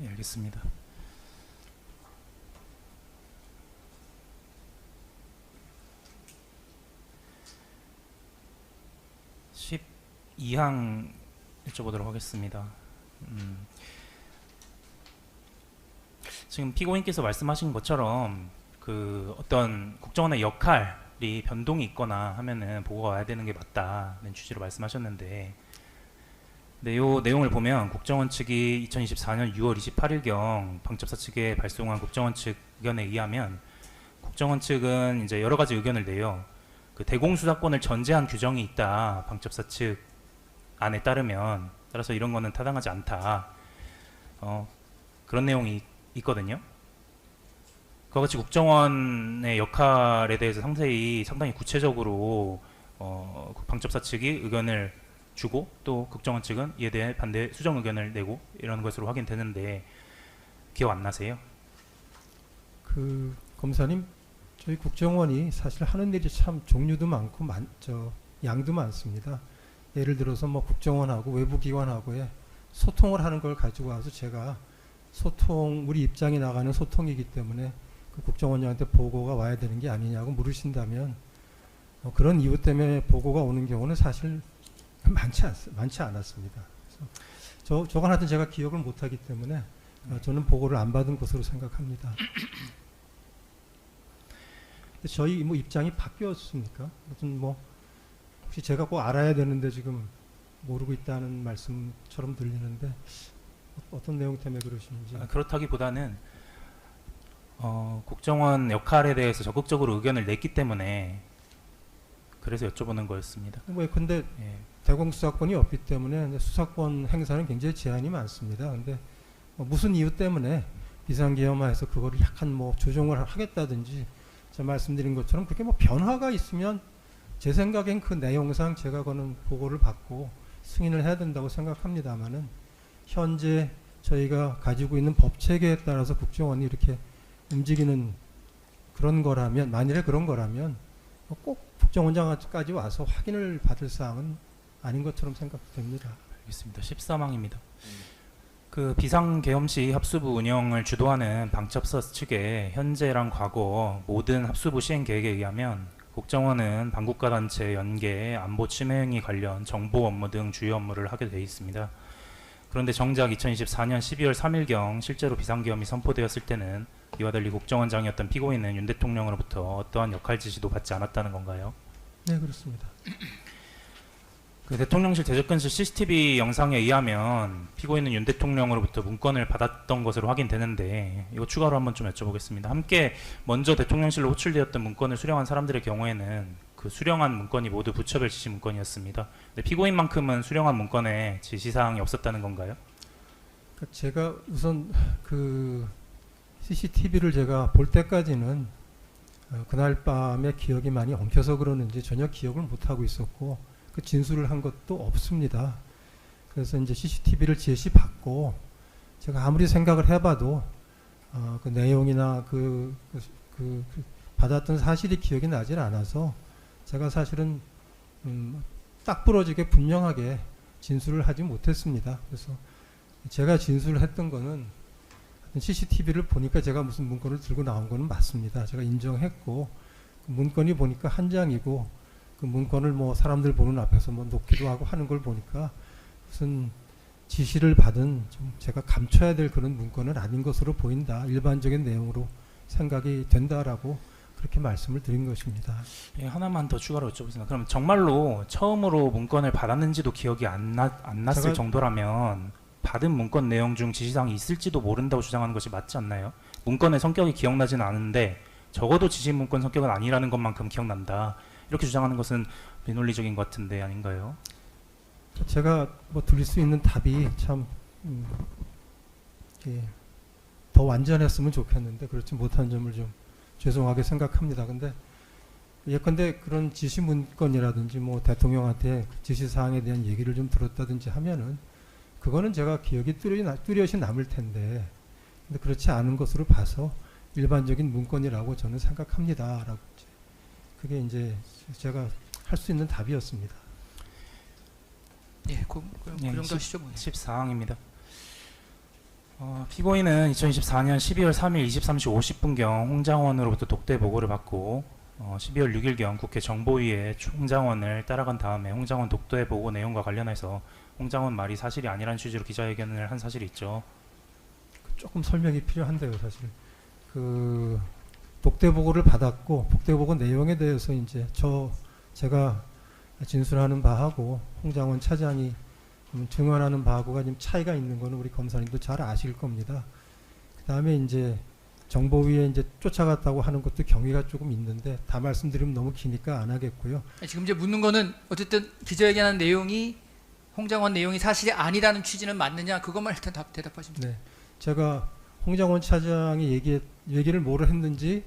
예, 알겠습니다. 12항 여쭤보도록 하겠습니다. 지금 피고인께서 말씀하신 것처럼 그 어떤 국정원의 역할이 변동이 있거나 하면은 보고가 와야 되는 게 맞다는 취지로 말씀하셨는데, 네, 요 내용을 보면 국정원 측이 2024년 6월 28일경 방첩사 측에 발송한 국정원 측 의견에 의하면 국정원 측은 이제 여러 가지 의견을 내요. 그 대공수사권을 전제한 규정이 있다. 방첩사 측 안에 따르면, 따라서 이런 거는 타당하지 않다. 그런 내용이 있거든요. 그와 같이 국정원의 역할에 대해서 상당히 구체적으로 방첩사 측이 의견을 주고 또 국정원 측은 이에 대해 반대 수정 의견을 내고 이런 것으로 확인되는데 기억 안 나세요? 그 검사님, 저희 국정원이 사실 하는 일이 참 종류도 많고 양도 많습니다. 예를 들어서 뭐 국정원하고 외부기관하고의 소통을 하는 걸 가지고 와서 제가 우리 입장이 나가는 소통이기 때문에 그 국정원장한테 보고가 와야 되는 게 아니냐고 물으신다면, 그런 이유 때문에 보고가 오는 경우는 사실 많지 않았습니다. 그래서 저건 하여튼 제가 기억을 못하기 때문에 저는 보고를 안 받은 것으로 생각합니다. 저희 뭐 입장이 바뀌었습니까? 무슨 뭐 혹시 제가 꼭 알아야 되는데 지금 모르고 있다는 말씀처럼 들리는데 어떤 내용 때문에 그러시는지. 그렇다기보다는 국정원 역할에 대해서 적극적으로 의견을 냈기 때문에 그래서 여쭤보는 거였습니다. 뭐 근데 예. 대공수사권이 없기 때문에 수사권 행사는 굉장히 제한이 많습니다. 근데 무슨 이유 때문에 비상계엄화해서 그거를 약간 뭐 조정을 하겠다든지, 제가 말씀드린 것처럼 그렇게 뭐 변화가 있으면 제 생각엔 그 내용상 제가 그는 보고를 받고 승인을 해야 된다고 생각합니다만은, 현재 저희가 가지고 있는 법 체계에 따라서 국정원이 이렇게 움직이는 그런 거라면, 만일에 그런 거라면 꼭 국정원장까지 와서 확인을 받을 사항은 아닌 것처럼 생각됩니다. 알겠습니다. 13항입니다. 그 비상계엄 시 합수부 운영을 주도하는 방첩사 측의 현재랑 과거 모든 합수부 시행 계획에 의하면 국정원은 반국가 단체 연계, 안보 침해 행위 관련 정보 업무 등 주요 업무를 하게 되어 있습니다. 그런데 정작 2024년 12월 3일경 실제로 비상계엄이 선포되었을 때는 이와 달리 국정원장이었던 피고인은 윤 대통령으로부터 어떠한 역할 지시도 받지 않았다는 건가요? 네, 그렇습니다. 그 대통령실 대접근실 CCTV 영상에 의하면 피고인은 윤 대통령으로부터 문건을 받았던 것으로 확인되는데, 이거 추가로 한번 좀 여쭤보겠습니다. 함께 먼저 대통령실로 호출되었던 문건을 수령한 사람들의 경우에는 그 수령한 문건이 모두 부처별 지시 문건이었습니다. 근데 피고인만큼은 수령한 문건에 지시사항이 없었다는 건가요? 그러니까 제가 우선 그 CCTV를 제가 볼 때까지는 그날 밤에 기억이 많이 엉켜서 그러는지 전혀 기억을 못하고 있었고, 그 진술을 한 것도 없습니다. 그래서 이제 CCTV를 제시받고 제가 아무리 생각을 해봐도 그 내용이나 그 받았던 사실이 기억이 나질 않아서 제가 사실은 딱 부러지게 분명하게 진술을 하지 못했습니다. 그래서 제가 진술을 했던 거는 CCTV를 보니까 제가 무슨 문건을 들고 나온 거는 맞습니다. 제가 인정했고, 그 문건이 보니까 한 장이고, 그 문건을 뭐 사람들 보는 앞에서 뭐 놓기도 하고 하는 걸 보니까 무슨 지시를 받은 좀 제가 감춰야 될 그런 문건은 아닌 것으로 보인다, 일반적인 내용으로 생각이 된다라고 그렇게 말씀을 드린 것입니다. 예, 하나만 더 추가로 여쭤보겠습니다. 그럼 정말로 처음으로 문건을 받았는지도 기억이 안 났을 정도라면 받은 문건 내용 중 지시사항이 있을지도 모른다고 주장하는 것이 맞지 않나요? 문건의 성격이 기억나지는 않은데 적어도 지시 문건 성격은 아니라는 것만큼 기억난다, 이렇게 주장하는 것은 비논리적인 것 같은데 아닌가요? 제가 뭐 드릴 수 있는 답이 참 더 완전했으면 좋겠는데 그렇지 못한 점을 좀 죄송하게 생각합니다. 근데 예컨대 그런 지시 문건이라든지 뭐 대통령한테 지시 사항에 대한 얘기를 좀 들었다든지 하면은 그거는 제가 기억이 뚜렷이 남을 텐데, 근데 그렇지 않은 것으로 봐서 일반적인 문건이라고 저는 생각합니다라고, 그게 이제 제가 할 수 있는 답이었습니다. 예, 그 정도 하시죠. 뭐. 14항입니다. 피고인은 2024년 12월 3일 23시 50분경 홍장원으로부터 독대 보고를 받고 12월 6일경 국회 정보위에 홍장원을 따라간 다음에 홍장원 독대 보고 내용과 관련해서 홍장원 말이 사실이 아니라는 취지로 기자회견을 한 사실이 있죠. 조금 설명이 필요한데요, 사실. 그 독대 보고를 받았고 독대 보고 내용에 대해서 이제 제가 진술하는 바하고 홍장원 차장이 증언하는 바하고가 좀 차이가 있는 거는 우리 검사님도 잘 아실 겁니다. 그다음에 이제 정보위에 이제 쫓아갔다고 하는 것도 경위가 조금 있는데 다 말씀드리면 너무 기니까 안 하겠고요. 지금 이제 묻는 거는 어쨌든 기자회견한 내용이 홍장원 내용이 사실이 아니라는 취지는 맞느냐 그것만 일단 대답하시면 돼요. 네, 제가 홍장원 차장이 얘기를 뭐를 했는지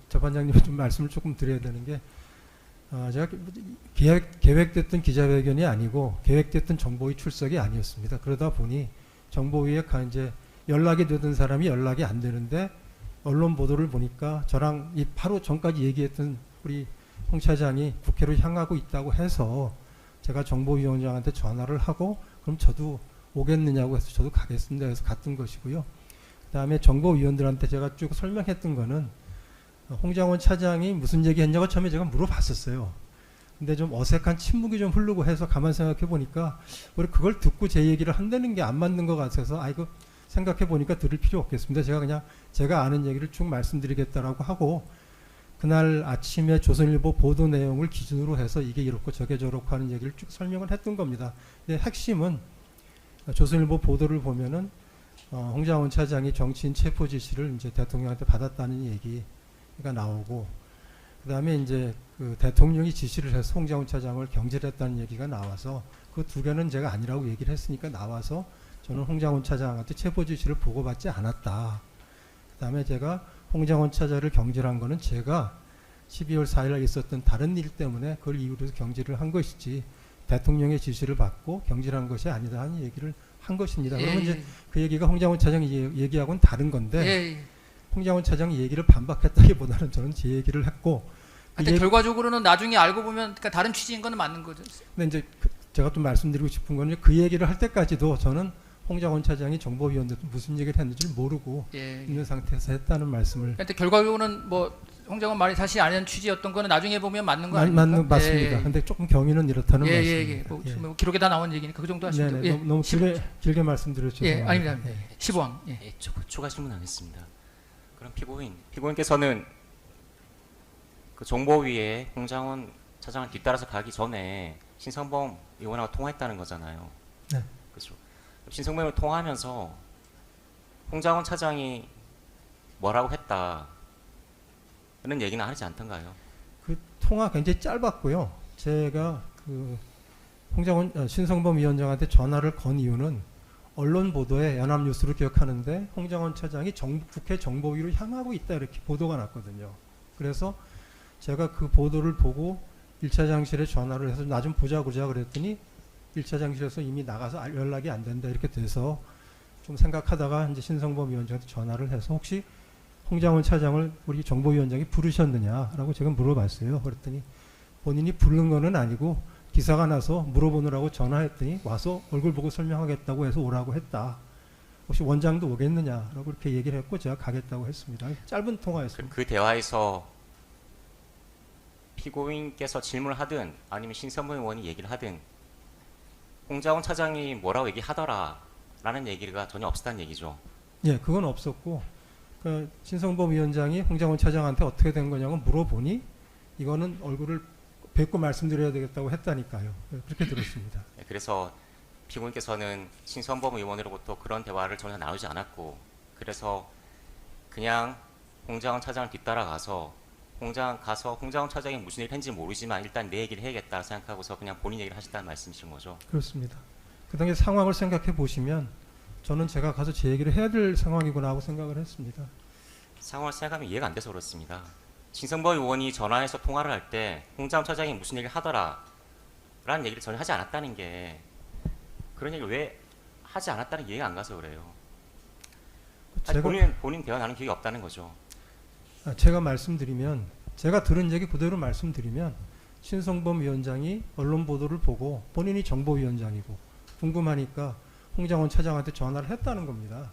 재판장님 좀 말씀을 조금 드려야 되는 게 제가 계획됐던 기자회견이 아니고 계획됐던 정보위 출석이 아니었습니다. 그러다 보니 정보위에 이제 연락이 되던 사람이 연락이 안 되는데 언론 보도를 보니까 저랑 이 바로 전까지 얘기했던 우리 홍 차장이 국회로 향하고 있다고 해서 제가 정보위원장한테 전화를 하고 그럼 저도 오겠느냐고 해서 저도 가겠습니다 해서 갔던 것이고요. 그다음에 정보위원들한테 제가 쭉 설명했던 거는 홍장원 차장이 무슨 얘기했냐고 처음에 제가 물어봤었어요. 근데 좀 어색한 침묵이 좀 흐르고 해서 가만 생각해 보니까 우리 그걸 듣고 제 얘기를 한다는 게 안 맞는 것 같아서 이거 생각해 보니까 들을 필요 없겠습니다. 제가 그냥 제가 아는 얘기를 쭉 말씀드리겠다라고 하고 그날 아침에 조선일보 보도 내용을 기준으로 해서 이게 이렇고 저게 저렇고 하는 얘기를 쭉 설명을 했던 겁니다. 근데 핵심은 조선일보 보도를 보면은 홍장원 차장이 정치인 체포 지시를 이제 대통령한테 받았다는 얘기가 나오고 그다음에 이제 그 대통령이 지시를 해서 홍장원 차장을 경질했다는 얘기가 나와서 그 두 개는 제가 아니라고 얘기를 했으니까 나와서 저는 홍장원 차장한테 체포 지시를 보고받지 않았다. 그다음에 제가 홍장원 차장을 경질한 거는 제가 12월 4일에 있었던 다른 일 때문에 그걸 이유로 경질을 한 것이지 대통령의 지시를 받고 경질한 것이 아니다 하는 얘기를 한 것입니다. 그러면 이제 그 얘기가 홍장원 차장이 얘기하고는 다른 건데 홍장원 차장이 얘기를 반박했다기보다는 저는 제 얘기를 했고 근데 결과적으로는 나중에 알고 보면 그러니까 다른 취지인 거는 맞는 거죠. 근데 이제 제가 좀 말씀드리고 싶은 거는 그 얘기를 할 때까지도 저는 홍장원 차장이 정보위원들 무슨 얘기를 했는지를 모르고 있는 상태에서 했다는 말씀을. 근데 결과적으로는 뭐 홍장원 말이 사실 아니라는 취지였던 거는 나중에 보면 맞는 거 아닙니까? 맞습니다. 근데 조금 경위는 이렇다는 말씀입니다. 뭐 기록에 다 나온 얘기니까 그 정도 하시면 돼요. 너무 길게 말씀드렸죠. 아닙니다. 15항. 추가 질문하겠습니다. 그럼 피고인께서는 그 정보위에 홍장원 차장을 뒤따라서 가기 전에 신성범 의원하고 통화했다는 거잖아요. 네. 그렇죠. 신성범 의원 통화하면서 홍장원 차장이 뭐라고 했다는 얘기는 하지 않던가요? 그 통화 굉장히 짧았고요. 제가 그 신성범 위원장한테 전화를 건 이유는 언론 보도에 연합뉴스로 기억하는데 홍장원 차장이 국회 정보위로 향하고 있다 이렇게 보도가 났거든요. 그래서 제가 그 보도를 보고 1차장실에 전화를 해서 나 좀 보자 그랬더니 1차장실에서 이미 나가서 연락이 안 된다 이렇게 돼서 좀 생각하다가 이제 신성범 위원장한테 전화를 해서 혹시 홍장원 차장을 우리 정보위원장이 부르셨느냐라고 제가 물어봤어요. 그랬더니 본인이 부른 거는 아니고 기사가 나서 물어보느라고 전화했더니 와서 얼굴 보고 설명하겠다고 해서 오라고 했다. 혹시 원장도 오겠느냐라고 이렇게 얘기를 했고 제가 가겠다고 했습니다. 짧은 통화였습니다. 그 대화에서 피고인께서 질문을 하든 아니면 신성범 의원이 얘기를 하든 홍장원 차장이 뭐라고 얘기하더라라는 얘기가 전혀 없었다는 얘기죠. 예, 그건 없었고 그 신성범 위원장이 홍장원 차장한테 어떻게 된 거냐고 물어보니 이거는 얼굴을 뵙고 말씀드려야 되겠다고 했다니까요. 그렇게 들었습니다. 그래서 피고인께서는 신성범 의원으로부터 그런 대화를 전혀 나누지 않았고 그래서 그냥 홍장원 차장을 뒤따라가서 홍장원 차장이 무슨 일을 했는지 모르지만 일단 내 얘기를 해야겠다 생각하고서 그냥 본인 얘기를 하셨다는 말씀이신 거죠? 그렇습니다. 그 당시 상황을 생각해 보시면 저는 제가 가서 제 얘기를 해야 될 상황이구나 하고 생각을 했습니다. 상황을 생각하면 이해가 안 돼서 그렇습니다. 신성범 의원이 전화해서 통화를 할 때 홍장원 차장이 무슨 얘기를 하더라 라는 얘기를 전혀 하지 않았다는 게 그런 얘기를 왜 하지 않았다는 이해가 안 가서 그래요. 본인 대화 나눈 기억이 없다는 거죠. 제가 말씀드리면 제가 들은 얘기 그대로 말씀드리면 신성범 위원장이 언론 보도를 보고 본인이 정보위원장이고 궁금하니까 홍장원 차장한테 전화를 했다는 겁니다.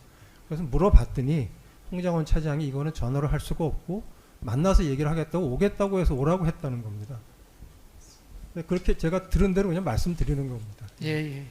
그래서 물어봤더니 홍장원 차장이 이거는 전화로 할 수가 없고 만나서 얘기를 하겠다고 오겠다고 해서 오라고 했다는 겁니다. 그렇게 제가 들은 대로 그냥 말씀드리는 겁니다. 예, 예.